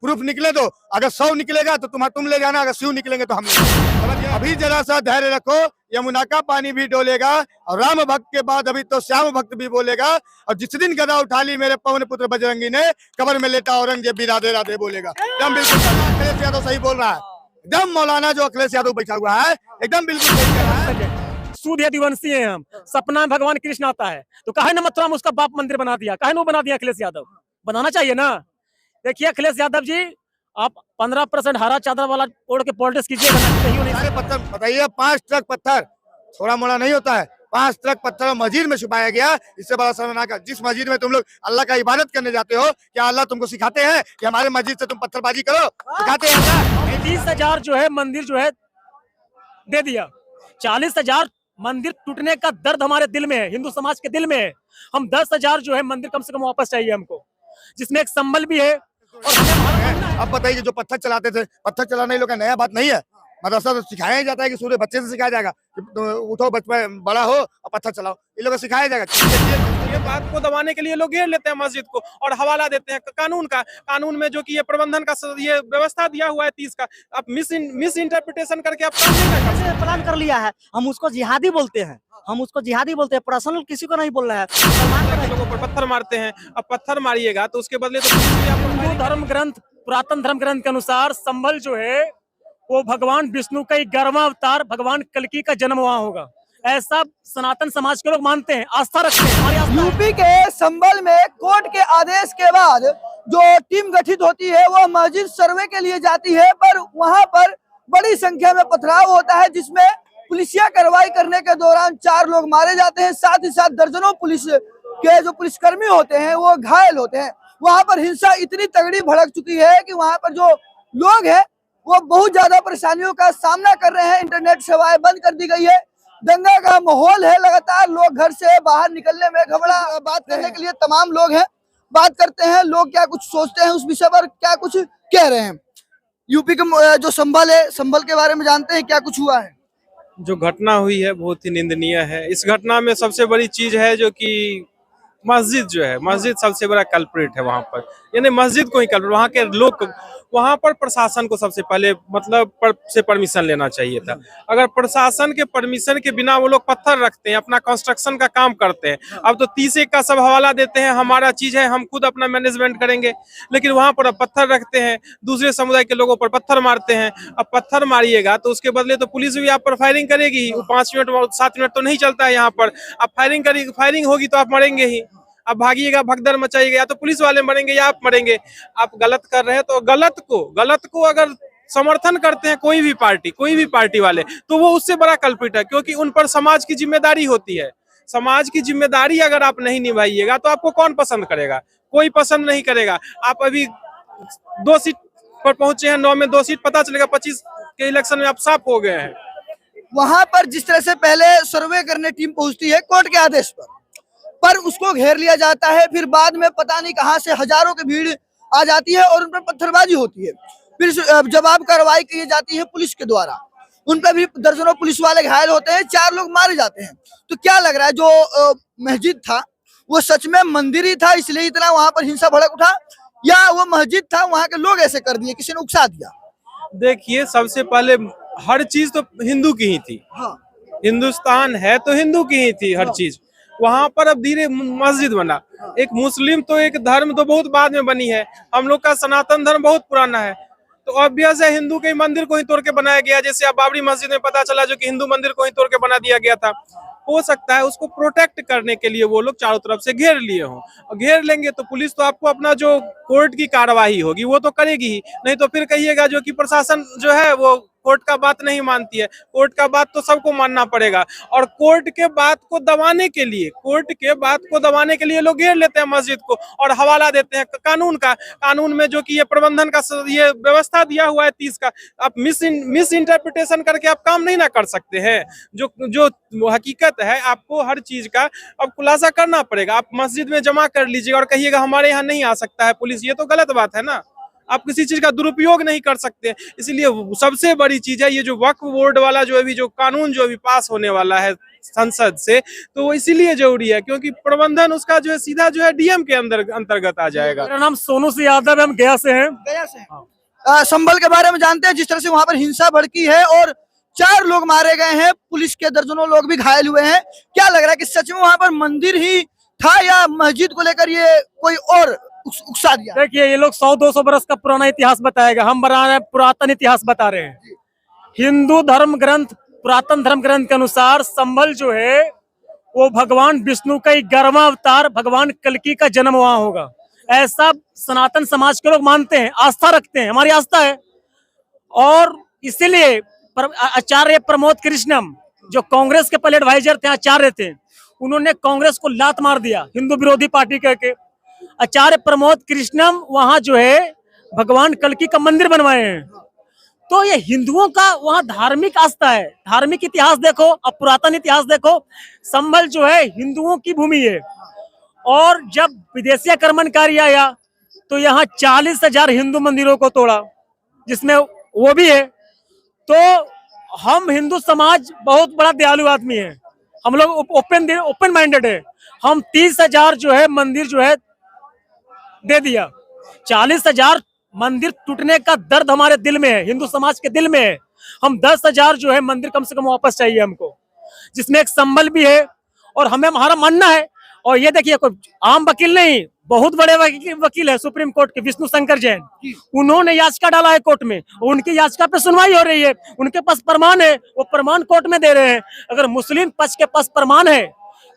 Proof निकले दो, अगर 100 निकलेगा तो तुम ले जाना, अगर 100 निकलेंगे तो हम ले जाना। अभी जरा सा धैर्य रखो, यमुना का पानी भी डोलेगा और राम भक्त के बाद अभी तो श्याम भक्त भी बोलेगा। और जिस दिन गदा उठा ली मेरे पवन पुत्र बजरंगी ने, कबर में लेटा औरंगजेब भी राधे राधे बोलेगा। एकदम बिल्कुल अखिलेश यादव सही बोल रहा है, एकदम मौलाना जो अखिलेश यादव बैठा हुआ है एकदम बिल्कुल सही कह रहा है। सूद यदुवंशी हैं हम, सपना में भगवान कृष्ण आता है तो काहे न मथुरा में उसका बाप मंदिर बना दिया, काहे न बना दिया अखिलेश यादव? बनाना चाहिए ना। देखिए अखिलेश यादव जी, आप 15% हरा चादर वाला ओढ़ के पॉलिटिक्स कीजिएगा, सारे पत्थर बताइए, 5 ट्रक पत्थर थोड़ा मोड़ा नहीं होता है, 5 ट्रक पत्थर मस्जिद में छुपाया गया। इससे बड़ा शर्मनाक है। जिस मस्जिद में तुम लोग अल्लाह का इबादत करने जाते हो, क्या अल्लाह तुमको सिखाते हैं कि हमारे मस्जिद से तुम पत्थरबाजी करो? सिखाते हैं? 30,000 जो है मंदिर जो है दे दिया, 40,000 मंदिर टूटने का दर्द हमारे दिल में है, हिंदू समाज के दिल में है। हम 10,000 जो है मंदिर कम से कम वापस चाहिए हमको, जिसमें एक संबल भी है। और अब बताइए, जो पत्थर चलाते थे, पत्थर चलाना ये लोग का नया बात नहीं है। मदरसा तो सिखाया ही जाता है कि सूर्य बच्चे से सिखाया जाएगा कि उठो बचपन बड़ा हो और पत्थर चलाओ, ये लोग को सिखाया जाएगा। ये बात को दबाने के लिए लोग घेर लेते हैं मस्जिद को और हवाला देते हैं कानून का। कानून में जो कि ये प्रबंधन का ये व्यवस्था दिया हुआ है 30 का, आप मिस इंटरप्रिटेशन करके आप प्लान कर लिया है। हम उसको जिहादी बोलते हैं, हम उसको जिहादी बोलते हैं, पर्सनल किसी को नहीं बोल रहा है। लोगों पर पत्थर मारते हैं, अब पत्थर मारिएगा तो उसके बदले तो हिंदू धर्म ग्रंथ, पुरातन धर्म ग्रंथ के अनुसार संबल जो है वो भगवान विष्णु का एक 11वां अवतार भगवान कल्कि का जन्म वहां होगा, ऐसा सनातन समाज के लोग मानते हैं, आस्था रखते हैं। यूपी के संबल में कोर्ट के आदेश के बाद जो टीम गठित होती है वो मस्जिद सर्वे के लिए जाती है, पर वहां पर बड़ी संख्या में पथराव होता है, जिसमें पुलिसिया कार्रवाई करने के दौरान 4 लोग मारे जाते हैं। साथ ही साथ दर्जनों पुलिस के जो पुलिसकर्मी होते हैं वो घायल होते हैं। वहां पर हिंसा इतनी तगड़ी भड़क चुकी है कि वहां पर जो लोग हैं वो बहुत ज्यादा परेशानियों का सामना कर रहे हैं। इंटरनेट सेवाएं बंद कर दी गई है, दंगा का माहौल है, लगातार लोग घर से बाहर निकलने में घबरा। बात करने के लिए तमाम लोग हैं, बात करते हैं लोग क्या कुछ सोचते हैं उस विषय पर, क्या कुछ कह रहे हैं। यूपी का जो संबल है, संबल के बारे में जानते हैं क्या कुछ हुआ है? जो घटना हुई है बहुत ही निंदनीय है। इस घटना में सबसे बड़ी चीज है जो कि मस्जिद जो है, मस्जिद सबसे बड़ा कल्प्रिट है वहां पर, यानी मस्जिद को ही कल्प्रिट, वहां के लोग, वहां पर प्रशासन को सबसे पहले मतलब से परमिशन लेना चाहिए था। अगर प्रशासन के परमिशन के बिना वो लोग पत्थर रखते हैं, अपना कंस्ट्रक्शन का काम करते हैं, अब तो 30 का सब हवाला देते हैं, हमारा चीज है, हम खुद अपना मैनेजमेंट करेंगे, लेकिन वहां पर अब पत्थर रखते हैं, दूसरे समुदाय के लोगों पर पत्थर मारते हैं। अब पत्थर मारिएगा तो उसके बदले तो पुलिस भी आप पर फायरिंग करेगी, वो 5 मिनट 7 मिनट तो नहीं चलता है यहाँ पर। अब फायरिंग करेगी, फायरिंग होगी तो आप मरेंगे ही। आप भागिएगा, भगदड़ मचाइएगा, या तो पुलिस वाले मरेंगे या आप मरेंगे। आप गलत कर रहे हैं तो गलत को अगर समर्थन करते हैं कोई भी पार्टी वाले, तो वो उससे बड़ा कल्पित है, क्योंकि उन पर समाज की जिम्मेदारी होती है। समाज की जिम्मेदारी अगर आप नहीं निभाइएगा तो आपको कौन पसंद करेगा? कोई पसंद नहीं करेगा। आप अभी 2 सीट पर पहुंचे हैं, 9 में 2 सीट, पता चलेगा 25 के इलेक्शन में आप साफ हो गए हैं। वहां पर जिस तरह से पहले सर्वे करने टीम पहुंचती है कोर्ट के आदेश पर उसको घेर लिया जाता है, फिर बाद में पता नहीं कहां से हजारों की भीड़ आ जाती है और उन पर पत्थरबाजी होती है। फिर जवाब कार्रवाई की जाती है पुलिस के द्वारा, उन पर भी दर्जनों पुलिस वाले घायल होते हैं, 4 लोग मारे जाते हैं। तो क्या लग रहा है, जो मस्जिद था वो सच में मंदिर ही था इसलिए इतना वहां पर हिंसा भड़क उठा, या वो मस्जिद था वहां के लोग ऐसे कर दिए, किसी ने उकसा दिया? देखिए, सबसे पहले हर चीज तो हिंदू की ही थी। हाँ। हिंदुस्तान है तो हिंदू की ही थी हर चीज। वहां पर अब धीरे मस्जिद बना, एक मुस्लिम तो एक धर्म तो बहुत बाद में बनी है, हम लोग का सनातन धर्म बहुत पुराना है। तो ऑब्वियस है हिंदू के मंदिर को ही तोड़ के बनाया गया, जैसे अब बाबरी मस्जिद में पता चला जो कि हिंदू मंदिर को ही तोड़ के बना दिया गया था। हो सकता है उसको प्रोटेक्ट करने के लिए वो लोग चारों तरफ से घेर लिए हों, और घेर लेंगे तो पुलिस तो आपको अपना जो कोर्ट की कार्यवाही होगी वो तो करेगी ही, नहीं तो फिर कहिएगा जो कि प्रशासन जो है वो कोर्ट का बात नहीं मानती है। कोर्ट का बात तो सबको मानना पड़ेगा, और कोर्ट के बात को दबाने के लिए लोग घेर लेते हैं मस्जिद को और हवाला देते हैं कानून का। कानून में जो कि ये प्रबंधन का ये व्यवस्था दिया हुआ है 30 का, आप मिस इंटरप्रिटेशन करके आप काम नहीं ना कर सकते हैं। जो हकीकत है आपको हर चीज का अब खुलासा करना पड़ेगा। आप मस्जिद में जमा कर लीजिएगा और कहिएगा हमारे यहाँ नहीं आ सकता है पुलिस, ये तो गलत बात है ना। आप किसी चीज का दुरुपयोग नहीं कर सकते। इसलिए सबसे बड़ी चीज है ये जो वक्फ बोर्ड वाला जो अभी जो कानून जो अभी पास होने वाला है संसद से, तो वो इसीलिए जरूरी है क्योंकि प्रबंधन उसका जो है सीधा जो है डीएम के अंतर्गत आ जाएगा। मेरा नाम सोनू सिंह यादव है, हम गया से हैं। गया से संभल के बारे में जानते हैं, जिस तरह से वहां पर हिंसा भड़की है और 4 लोग मारे गए हैं, पुलिस के दर्जनों लोग भी घायल हुए हैं। क्या लग रहा है कि सच में वहां पर मंदिर ही था या मस्जिद को लेकर ये कोई और उकसा दिया? देखिए, ये लोग 100-200 बरस का पुराना इतिहास बताएगा, हम बता रहे हैं पुरातन इतिहास बता रहे हैं। हिंदू धर्म ग्रंथ, पुरातन धर्म ग्रंथ के अनुसार संभल जो है वो भगवान विष्णु का 11वां अवतार, भगवान कल्कि का जन्म वहां होगा, ऐसा सनातन समाज के लोग मानते हैं, आस्था रखते हैं, हमारी आस्था है। और इसीलिए आचार्य प्रमोद कृष्णम जो कांग्रेस के पहले एडवाइजर थे, आचार्य थे, उन्होंने कांग्रेस को लात मार दिया हिंदू विरोधी पार्टी करके। आचार्य प्रमोद कृष्णम वहां जो है भगवान कल्कि का मंदिर बनवाए हैं। तो ये हिंदुओं का वहां धार्मिक आस्था है। धार्मिक इतिहास देखो, अब पुरातन इतिहास देखो, संभल जो है हिंदुओं की भूमि है। और जब विदेशी आक्रमणकारी आया तो यहाँ 40,000 हिंदू मंदिरों को तोड़ा, जिसमें वो भी है। तो हम हिंदू समाज बहुत बड़ा दयालु आदमी है, हम लोग ओपन माइंडेड है। हम 30,000 जो है मंदिर जो है दे दिया। 40,000 मंदिर टूटने का दर्द हमारे दिल में है, हिंदू समाज के दिल में है। हम 10,000 जो है मंदिर कम से कम वापस चाहिए हमको, जिसमें एक संबल भी है। और हमें हमारा मानना है, और ये देखिए कोई आम वकील नहीं, बहुत बड़े वकील है सुप्रीम कोर्ट के, विष्णु शंकर जैन, उन्होंने याचिका डाला है कोर्ट में, उनकी याचिका पे सुनवाई हो रही है। उनके पास प्रमाण है, वो प्रमाण कोर्ट में दे रहे हैं। अगर मुस्लिम पक्ष के पास प्रमाण है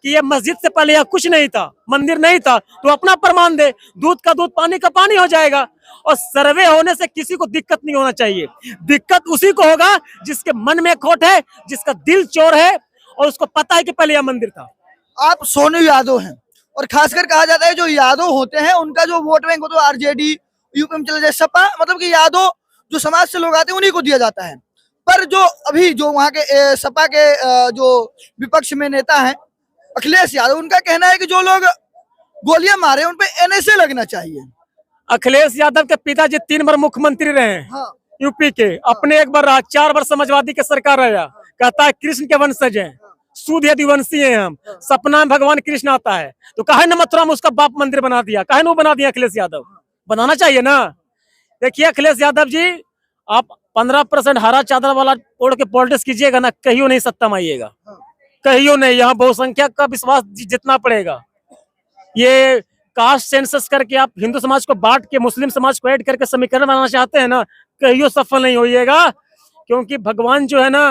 कि ये मस्जिद से पहले यहाँ कुछ नहीं था, मंदिर नहीं था, तो अपना प्रमाण दे, दूध का दूध पानी का पानी हो जाएगा। और सर्वे होने से किसी को दिक्कत नहीं होना चाहिए। दिक्कत उसी को होगा जिसके मन में खोट है, जिसका दिल चोर है और उसको पता है कि पहले यह मंदिर था। आप सोनू यादव हैं और खासकर कहा जाता है जो यादव होते हैं उनका जो वोट बैंक हो तो आरजेडी, यूपी में चले जाए सपा, मतलब कि यादव जो समाज से लोग आते हैं उन्हीं को दिया जाता है। पर जो अभी जो वहाँ के सपा के जो विपक्ष में नेता हैं अखिलेश यादव, उनका कहना है कि जो लोग गोलियां मारे उन पे एनएसए लगना चाहिए। अखिलेश यादव के पिताजी 3 बार मुख्यमंत्री रहे हैं, हाँ। यूपी के, अपने एक बार रहा, 4 बार समाजवादी की सरकार रहा। कहता है कृष्ण के वंशज हैं, सूद यदुवंशी हैं हम, सपना में भगवान कृष्ण आता है। तो काहे न मथुरा में उसका बाप मंदिर बना दिया, काहे न बना दिया अखिलेश यादव? बनाना चाहिए ना। देखिए अखिलेश यादव जी, आप 15% हरा चादर वाला ओढ़ के पॉलिटिक्स कीजिएगा ना, कहियो नहीं सत्ता में आइएगा, कहियो नहीं। यहाँ बहुसंख्यक का विश्वास जितना पड़ेगा। ये कास्ट सेंसस करके आप हिंदू समाज को बांट के मुस्लिम समाज को ऐड करके समीकरण बनाना चाहते हैं ना, कहियो सफल नहीं होइएगा। क्योंकि भगवान जो है ना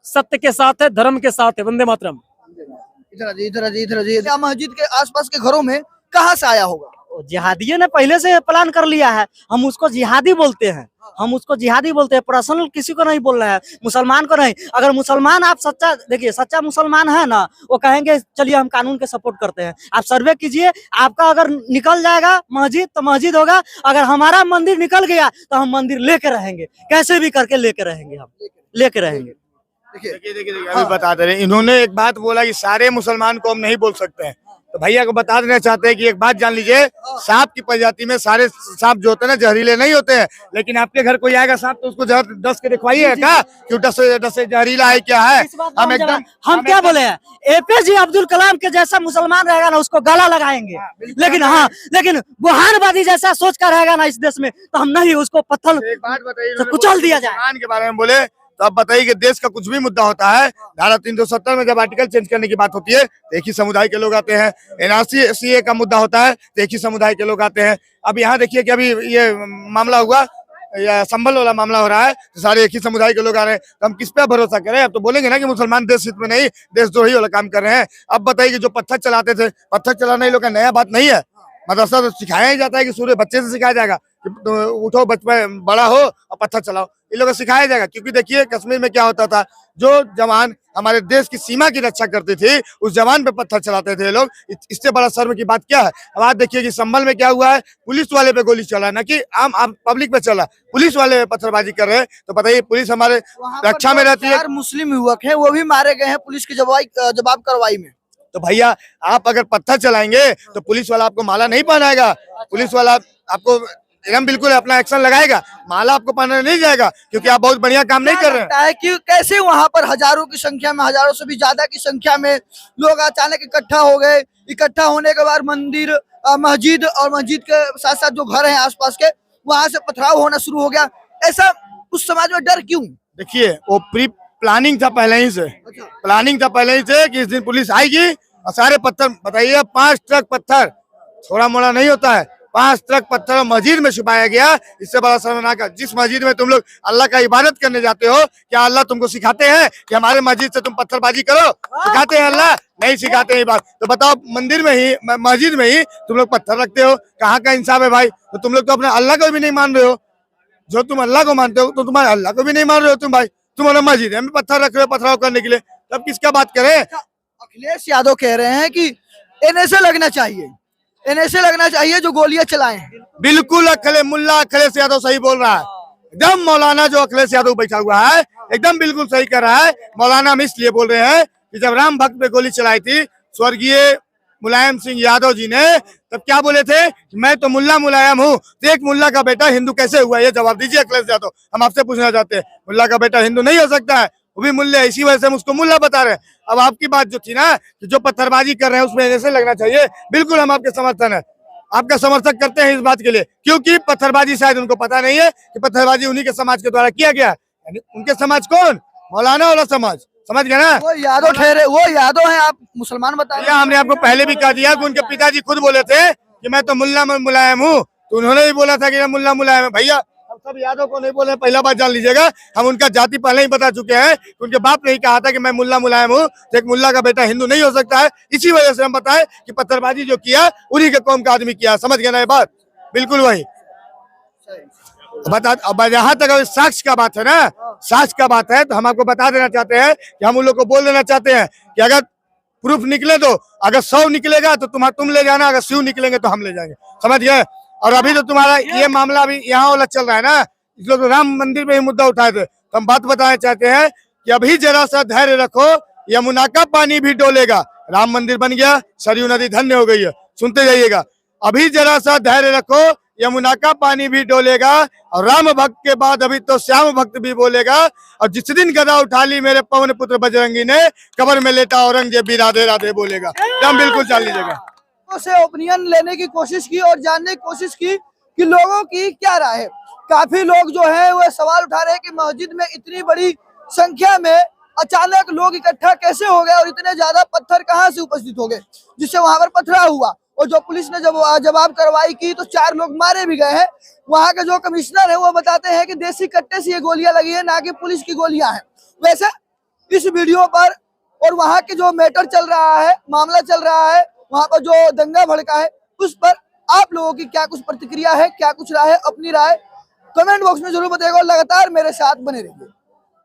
सत्य के साथ है, धर्म के साथ है। वंदे मातरम। इधर जी क्या मस्जिद के आसपास के घरों में कहाँ से आया होगा? जिहादियों ने पहले से प्लान कर लिया है, हम उसको जिहादी बोलते हैं, हम उसको जिहादी बोलते हैं। पर्सनल किसी को नहीं बोल रहा है, मुसलमान को नहीं। अगर मुसलमान आप सच्चा, देखिए सच्चा मुसलमान है ना, वो कहेंगे चलिए हम कानून के सपोर्ट करते हैं। आप सर्वे कीजिए, आपका अगर निकल जाएगा मस्जिद तो मस्जिद होगा, अगर हमारा मंदिर निकल गया तो हम मंदिर लेके रहेंगे, कैसे भी करके लेके रहेंगे, हम लेके रहेंगे। देखिए अभी बता दे रहे हैं, इन्होंने एक बात बोला कि सारे मुसलमान को हम नहीं बोल सकते हैं। तो भैया को बता देना चाहते हैं कि एक बात जान लीजिए, सांप की प्रजाति में सारे सांप जो होते हैं ना जहरीले नहीं होते हैं। लेकिन आपके घर कोई आएगा सांप तो उसको डस के दिखवाइए क्या कि डस से जहरीला है क्या है। हम क्या बोले हैं, एपीजे अब्दुल कलाम के जैसा मुसलमान रहेगा ना उसको गला लगाएंगे। लेकिन बुहानवादी जैसा सोच कर रहेगा ना इस देश में तो हम नहीं, उसको पत्थर एक बात बताइए, तो कुचल दिया जाए। मुसलमान के बारे में बोले तो आप बताइए कि देश का कुछ भी मुद्दा होता है, धारा 370 में जब आर्टिकल चेंज करने की बात होती है तो एक ही समुदाय के लोग आते हैं। एनआरसी का मुद्दा होता है तो एक ही समुदाय के लोग आते हैं। अब यहाँ देखिए कि अभी ये मामला हुआ, या संभल वाला मामला हो रहा है, तो सारे एक ही समुदाय के लोग आ रहे हैं। तो हम किस पे भरोसा करें? अब तो बोलेंगे ना कि मुसलमान देश हित में नहीं, देशद्रोही वाला काम कर रहे हैं। अब बताइए कि जो पत्थर चलाते थे, पत्थर चलाना ये लोग का नया बात नहीं है। मदरसा तो सिखाया ही जाता है कि सूर्य बच्चे से सिखाया जाएगा कि तो उठो बचपन बड़ा हो और पत्थर चलाओ, इन लोगों को सिखाया जाएगा। क्योंकि देखिए कश्मीर में क्या होता था, जो जवान हमारे देश की सीमा की रक्षा करती थी उस जवान पे पत्थर चलाते थे लोग। इससे बड़ा शर्म की बात क्या है? अब आप देखिए कि संभल में क्या हुआ है, पुलिस वाले पे गोली चला, ना कि आम पब्लिक पे चला, पुलिस वाले पत्थरबाजी कर रहे हैं। तो बताइए पुलिस हमारे रक्षा में रहती है। मुस्लिम युवक है वो भी मारे गए हैं पुलिस की जवाब कार्रवाई में। तो भैया आप अगर पत्थर चलाएंगे तो पुलिस वाला आपको माला नहीं पहनाएगा, पुलिस वाला आपको एकदम बिल्कुल अपना एक्शन लगाएगा। माला आपको पहनाने नहीं जाएगा क्योंकि आप बहुत बढ़िया काम नहीं कर रहे हैं। लगता है कि कैसे वहां पर हजारों की संख्या में, हजारों से भी ज्यादा की संख्या में लोग अचानक इकट्ठा हो गए। इकट्ठा होने के बाद मंदिर, मस्जिद और मस्जिद के साथ साथ जो घर हैं आसपास के, वहां से पथराव होना शुरू हो गया। ऐसा उस समाज में डर क्यों? देखिए वो प्री प्लानिंग था पहले ही से, प्लानिंग था पहले ही से कि इस दिन पुलिस आएगी और सारे पत्थर, बताइए 5 ट्रक पत्थर, थोड़ा मोड़ा नहीं होता है, 5 ट्रक पत्थर मस्जिद में छुपाया गया। इससे बड़ा शर्मनाक है। जिस मस्जिद में तुम लोग अल्लाह का इबादत करने जाते हो, क्या अल्लाह तुमको सिखाते हैं कि हमारे मस्जिद से तुम पत्थरबाजी करो? सिखाते हैं अल्लाह? नहीं सिखाते हैं। बात तो बताओ, मंदिर में ही, मस्जिद में ही तुम लोग पत्थर रखते हो, कहाँ का इंसाफ है भाई? तो तुम लोग तो अपने अल्लाह को भी नहीं मान रहे हो। जो तुम अल्लाह को मानते हो तो तुम्हारे अल्लाह को भी नहीं मान रहे हो तुम भाई। तुम अपने मस्जिद में पत्थर रख रहे हो पथराव करने के लिए, तब किसका बात करें? अखिलेश यादव कह रहे हैं कि एनएसए लगना चाहिए, एनएसए लगना चाहिए जो गोलियां चलाएं। बिल्कुल मुल्ला अखिलेश यादव सही बोल रहा है। एकदम मौलाना जो अखिलेश यादव बैठा हुआ है एकदम बिल्कुल सही कर रहा है। मौलाना हम इसलिए बोल रहे हैं कि जब राम भक्त पे गोली चलाई थी स्वर्गीय मुलायम सिंह यादव जी ने, तब क्या बोले थे? मैं तो मुल्ला मुलायम हूँ, तो एक मुल्ला का बेटा हिंदू कैसे हुआ? ये जवाब दीजिए अखिलेश यादव। हम आपसे पूछना चाहते हैं, मुल्ला का बेटा हिंदू नहीं हो सकता है, वो भी मुल्ला है, इसी वजह से हम उसको मुल्ला बता रहे हैं। अब आपकी बात जो थी ना कि जो पत्थरबाजी कर रहे हैं उसमें ऐसे लगना चाहिए, बिल्कुल हम आपके समर्थन है, आपका समर्थक करते हैं इस बात के लिए, क्योंकि पत्थरबाजी शायद उनको पता नहीं है कि पत्थरबाजी उन्हीं के समाज के द्वारा किया गया है। उनके समाज कौन? मौलाना वाला समाज, समझ गए ना? वो यादव ठहरे, वो यादव हैं, आप मुसलमान बताइए। हमने आपको पहले भी कह दिया कि उनके पिताजी खुद बोले थे कि मैं तो मुल्ला मुलायम हूँ, तो उन्होंने भी बोला था कि मैं मुल्ला मुलायम है। भैया हम सब यादव को नहीं बोले, पहला बात जान लीजिएगा, हम उनका जाति पहले ही बता चुके हैं कि उनके बाप ने ही कहा था कि मैं मुल्ला मुलायम हूँ, तो एक मुल्ला का बेटा हिंदू नहीं हो सकता है। इसी वजह से हम बताएं कि पत्थरबाजी जो किया उन्हीं के कौम का आदमी किया, समझ गए ना ये बात? बिल्कुल वही बता। अब जहाँ तक साक्ष्य का बात है ना, साक्ष्य का बात है, तो हम आपको बता देना चाहते हैं कि हम उन लोग को बोल देना चाहते हैं कि अगर प्रूफ निकले तो, अगर 100 निकलेगा तो तुम ले जाना, अगर 100 निकलेंगे तो हम ले जाएंगे, समझ गए? और अभी तो तुम्हारा ये मामला अभी यहाँ वाला चल रहा है ना, इसलिए तो राम मंदिर पे ही मुद्दा उठाए थे। तो हम बात बताना चाहते हैं कि अभी जरा सा धैर्य रखो, यमुना का पानी भी डोलेगा। राम मंदिर बन गया, सरयू नदी धन्य हो गई है, सुनते जाइएगा। अभी जरा सा धैर्य रखो, यमुना का पानी भी डोलेगा, और राम भक्त के बाद अभी तो श्याम भक्त भी बोलेगा। और जिस दिन गदा उठा ली मेरे पवन पुत्र बजरंगी ने, कब्र में लेटा औरंगजेब भी राधे राधे बोलेगा। हम बिल्कुल जान लीजिएगा। से ओपिनियन लेने की कोशिश की और जानने की कोशिश की कि लोगों की क्या राय है। काफी लोग जो है वो सवाल उठा रहे हैं कि मस्जिद में इतनी बड़ी संख्या में अचानक लोग इकट्ठा कैसे हो गए और इतने ज्यादा पत्थर कहां से उपस्थित हो गए, जिससे वहां पर पथराव हुआ। और जो पुलिस ने जब जवाब कार्रवाई की तो 4 लोग मारे भी गए हैं। वहां के जो कमिश्नर है वो बताते हैं कि देसी कट्टे से ये गोलियां लगी है, ना कि पुलिस की गोलियां हैं। वैसे इस वीडियो पर और वहां के जो मैटर चल रहा है, मामला चल रहा है, वहां पर जो दंगा भड़का है, उस पर आप लोगों की क्या कुछ प्रतिक्रिया है, क्या कुछ राय है? अपनी राय कमेंट बॉक्स में जरूर बताइएगा। लगातार मेरे साथ बने रहिए।